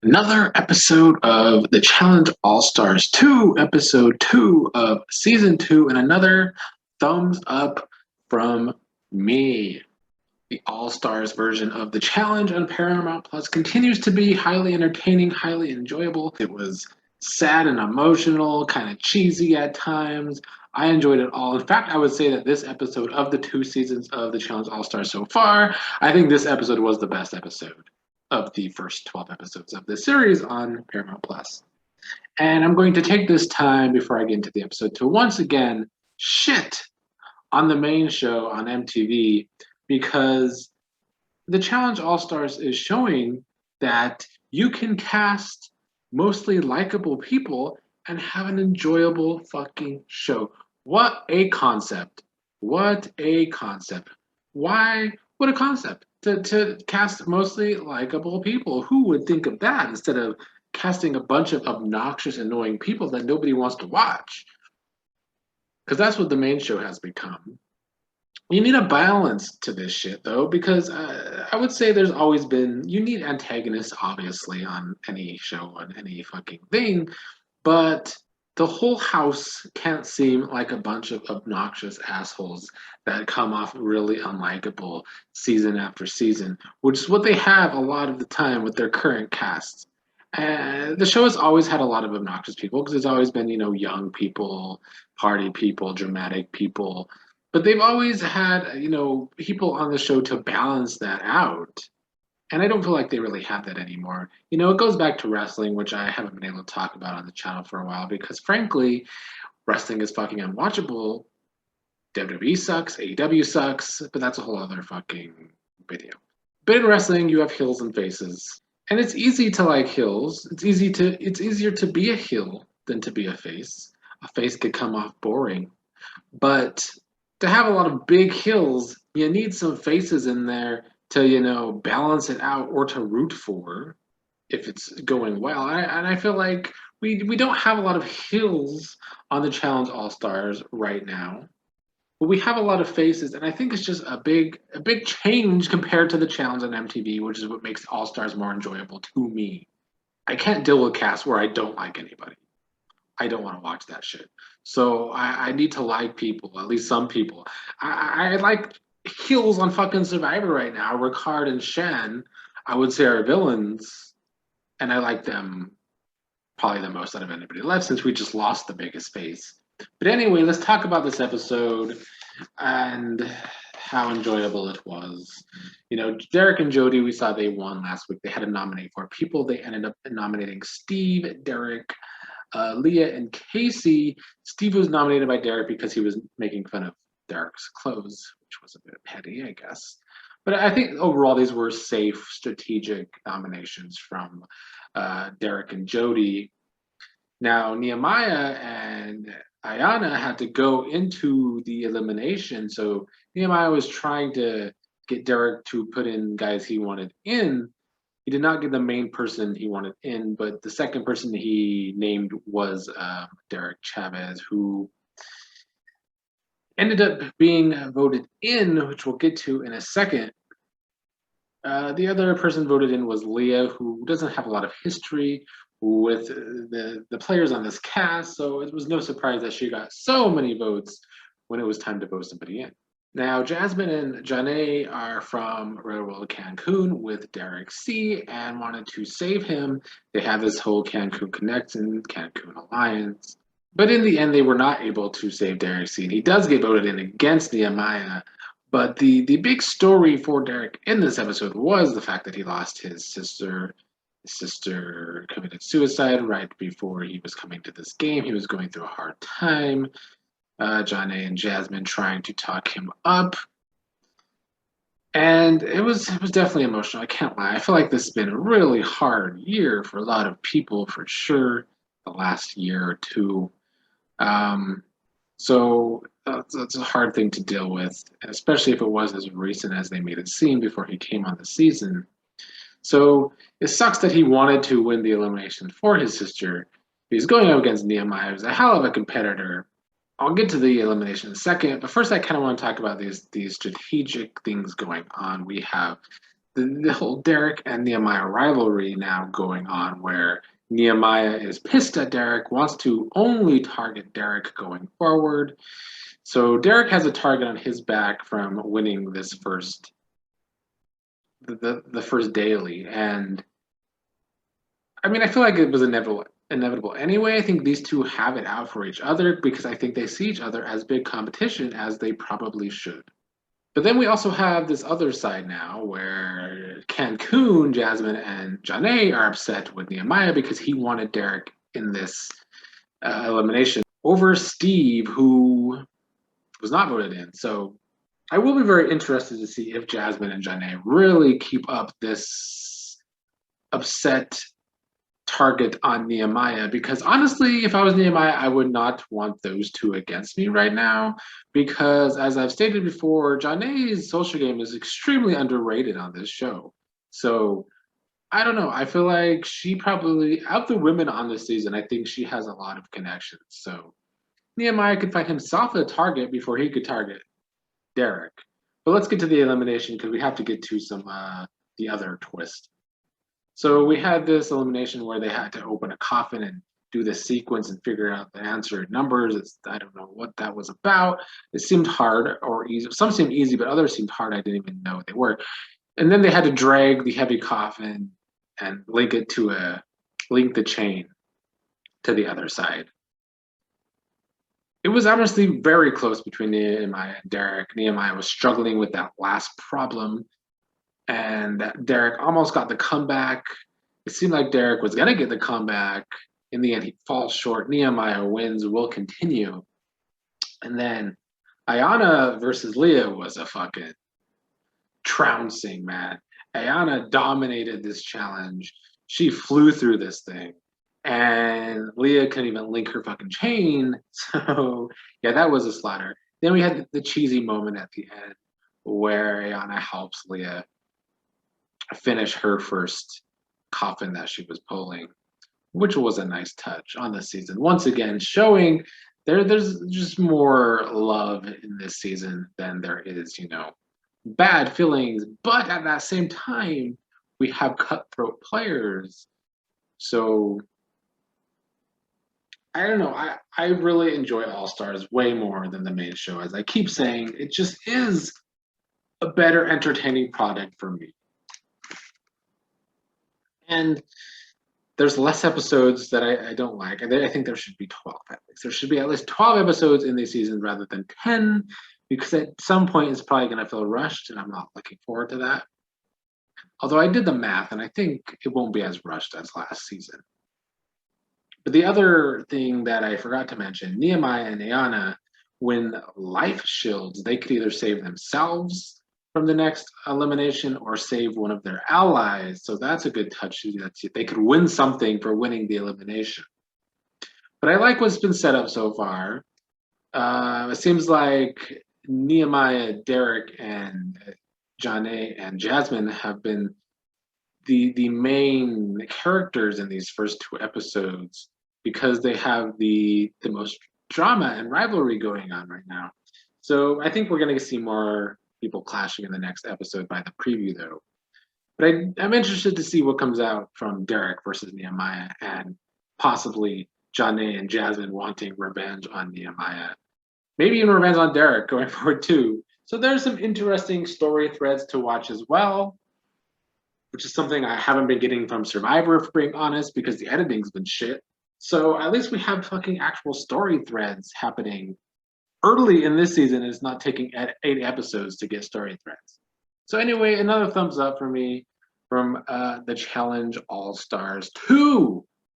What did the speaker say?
Another episode of the Challenge All Stars 2, episode 2 of season 2, and another thumbs up from me. The All Stars version of the Challenge on Paramount Plus continues to be highly entertaining, highly enjoyable. It was sad and emotional, kind of cheesy at times. I enjoyed it all. In fact, I would say that this episode of the two seasons of the Challenge All Stars so far, I think this episode was the best episode of the first 12 episodes of this series on Paramount Plus. And I'm going to take this time before I get into the episode to once again shit on the main show on MTV because the Challenge All Stars is showing that you can cast mostly likable people and have an enjoyable fucking show. What a concept. What a concept. Why? What a concept. To cast mostly likable people. Who would think of that instead of casting a bunch of obnoxious, annoying people that nobody wants to watch? Because that's what the main show has become. You need a balance to this shit though, because I would say there's always been you need antagonists obviously on any show on any fucking thing, but the whole house can't seem like a bunch of obnoxious assholes that come off really unlikable season after season, which is what they have a lot of the time with their current casts. The show has always had a lot of obnoxious people because it's always been, young people, party people, dramatic people, but they've always had, people on the show to balance that out. And I don't feel like they really have that anymore. It goes back to wrestling, which I haven't been able to talk about on the channel for a while because, frankly, wrestling is fucking unwatchable. WWE sucks, AEW sucks, but that's a whole other fucking video. But in wrestling, you have heels and faces, and it's easy to like heels. It's easier to be a heel than to be a face. A face could come off boring, but to have a lot of big heels, you need some faces in there to balance it out or to root for if it's going well. And I feel like we don't have a lot of heels on the Challenge All Stars right now, but we have a lot of faces, and I think it's just a big change compared to the Challenge on MTV, which is what makes All Stars more enjoyable to me. I can't deal with casts where I don't like anybody. I don't want to watch that shit. So I need to like people, at least some people. I like heels on fucking Survivor right now. Ricard and Shen, I would say, are villains, and I like them probably the most out of anybody left since we just lost the biggest face. But anyway, let's talk about this episode and how enjoyable it was. Derek and Jody, we saw they won last week. They had to nominate four people. They ended up nominating Steve, Derek, Leah, and Casey. Steve was nominated by Derek because he was making fun of Derek's clothes, which was a bit petty, I guess. But I think overall these were safe, strategic nominations from Derek and Jody. Now, Nehemiah and Ayana had to go into the elimination. So Nehemiah was trying to get Derek to put in guys he wanted in. He did not get the main person he wanted in, but the second person he named was Derek Chavez, who ended up being voted in, which we'll get to in a second. The other person voted in was Leah, who doesn't have a lot of history with the players on this cast, so it was no surprise that she got so many votes when it was time to vote somebody in. Now, Jasmine and Janae are from Real World Cancun with Derek C and wanted to save him. They have this whole Cancun Connection, Cancun Alliance. But in the end, they were not able to save Derek C. And he does get voted in against Nehemiah. But the big story for Derek in this episode was the fact that he lost his sister. His sister committed suicide right before he was coming to this game. He was going through a hard time. Janae and Jasmine trying to talk him up. And it was definitely emotional. I can't lie. I feel like this has been a really hard year for a lot of people, for sure, the last year or two. So that's a hard thing to deal with, especially if it was as recent as they made it seem before he came on the season. So it sucks that he wanted to win the elimination for his sister. He's going up against Nehemiah, who's a hell of a competitor. I'll get to the elimination in a second, but first I kind of want to talk about these strategic things going on. We have the whole Derek and Nehemiah rivalry now going on, where Nehemiah is pissed at Derek, wants to only target Derek going forward. So Derek has a target on his back from winning this the first daily, and I mean I feel like it was inevitable anyway. I think these two have it out for each other because I think they see each other as big competition, as they probably should. But then we also have this other side now where Cancun, Jasmine, and Janae are upset with Nehemiah because he wanted Derek in this elimination over Steve, who was not voted in. So I will be very interested to see if Jasmine and Janae really keep up this upset target on Nehemiah, because honestly, if I was Nehemiah, I would not want those two against me right now. Because as I've stated before, Janae's social game is extremely underrated on this show. So I don't know. I feel like she probably, out the women on this season, I think she has a lot of connections. So Nehemiah could find himself a target before he could target Derek. But let's get to the elimination because we have to get to some the other twist. So we had this elimination where they had to open a coffin and do the sequence and figure out the answer numbers. I don't know what that was about. It seemed hard or easy. Some seemed easy, but others seemed hard. I didn't even know what they were. And then they had to drag the heavy coffin and link the chain to the other side. It was honestly very close between Nehemiah and Derek. Nehemiah was struggling with that last problem, and Derek almost got the comeback. It seemed like Derek was going to get the comeback. In the end, he falls short. Nehemiah wins, will continue. And then Ayanna versus Leah was a fucking trouncing, man. Ayanna dominated this challenge. She flew through this thing. And Leah couldn't even link her fucking chain. So, yeah, that was a slaughter. Then we had the cheesy moment at the end where Ayanna helps Leah finish her first coffin that she was pulling, which was a nice touch on the season. Once again, showing there's just more love in this season than there is, bad feelings. But at that same time, we have cutthroat players. So I don't know. I really enjoy All Stars way more than the main show. As I keep saying, it just is a better entertaining product for me. And there's less episodes that I don't like. I think there should be 12 at least. There should be at least 12 episodes in the season rather than 10, because at some point it's probably going to feel rushed, and I'm not looking forward to that. Although I did the math, and I think it won't be as rushed as last season. But the other thing that I forgot to mention, Nehemiah and Ayanna, win life shields, they could either save themselves from the next elimination or save one of their allies. So that's a good touch. They could win something for winning the elimination. But I like what's been set up so far. It seems like Nehemiah, Derek, and Janae and Jasmine have been the main characters in these first two episodes because they have the most drama and rivalry going on right now. So I think we're going to see more people clashing in the next episode by the preview, though. But I'm interested to see what comes out from Derek versus Nehemiah, and possibly Janae and Jasmine wanting revenge on Nehemiah. Maybe even revenge on Derek going forward, too. So there's some interesting story threads to watch as well, which is something I haven't been getting from Survivor, for being honest, because the editing's been shit. So at least we have fucking actual story threads happening early in this season. It's not taking 8 episodes to get story threads. So anyway, another thumbs up for me from the Challenge All Stars 2.